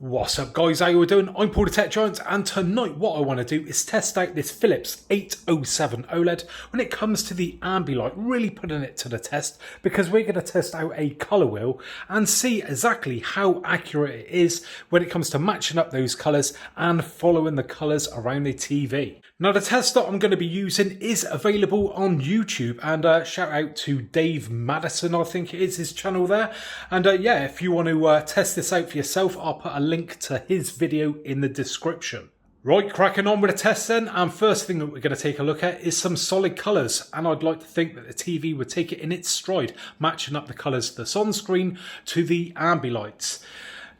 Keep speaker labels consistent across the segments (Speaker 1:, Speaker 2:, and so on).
Speaker 1: What's up guys, how you doing? I'm Paul the Tech Giant, and tonight what I want to do is test out this Philips 807 OLED when it comes to the Ambilight, really putting it to the test because we're going to test out a colour wheel and see exactly how accurate it is when it comes to matching up those colours and following the colours around the TV. Now the test that I'm going to be using is available on YouTube, and shout out to Dave Madison, I think it is his channel there, and yeah, if you want to test this out for yourself, I'll put a link to his video in the description. Right, cracking on with the test then, and first thing that we're going to take a look at is some solid colours, and I'd like to think that the TV would take it in its stride, matching up the colours that's on screen to the Ambilights.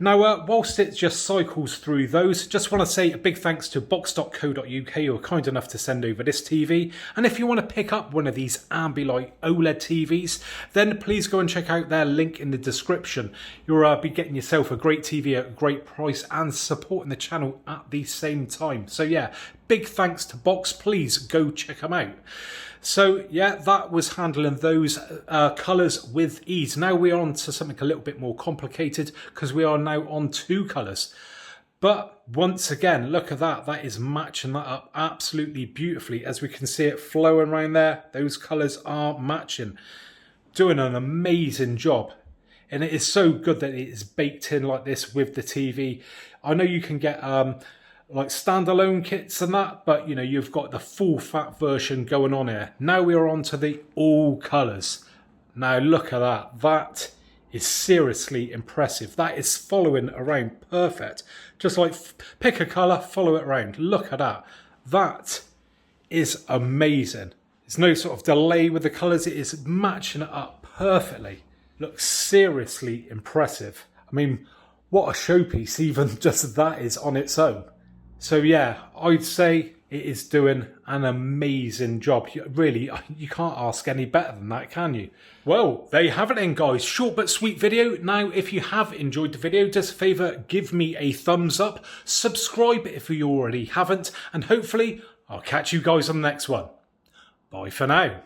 Speaker 1: Now, whilst it just cycles through those, just want to say a big thanks to box.co.uk who are kind enough to send over this TV. And if you want to pick up one of these Ambilight OLED TVs, then please go and check out their link in the description. You'll be getting yourself a great TV at a great price and supporting the channel at the same time. So yeah, big thanks to Box. Please go check them out. So yeah, that was handling those colours with ease. Now we're on to something a little bit more complicated because we are now on two colours. But once again, look at that. That is matching that up absolutely beautifully. As we can see it flowing around there, those colours are matching. Doing an amazing job. And it is so good that it is baked in like this with the TV. I know you can get like standalone kits and that, but you know, you've got the full fat version going on here. Now we are on to the all colours. Now look at that. That is seriously impressive. That is following around perfect. Just like pick a colour, follow it around. Look at that. That is amazing. There's no sort of delay with the colours. It is matching it up perfectly. Looks seriously impressive. I mean, what a showpiece even just that is on its own. So yeah, I'd say it is doing an amazing job. Really, you can't ask any better than that, can you? Well, there you have it then, guys. Short but sweet video. Now, if you have enjoyed the video, just a favour, give me a thumbs up. Subscribe if you already haven't. And hopefully, I'll catch you guys on the next one. Bye for now.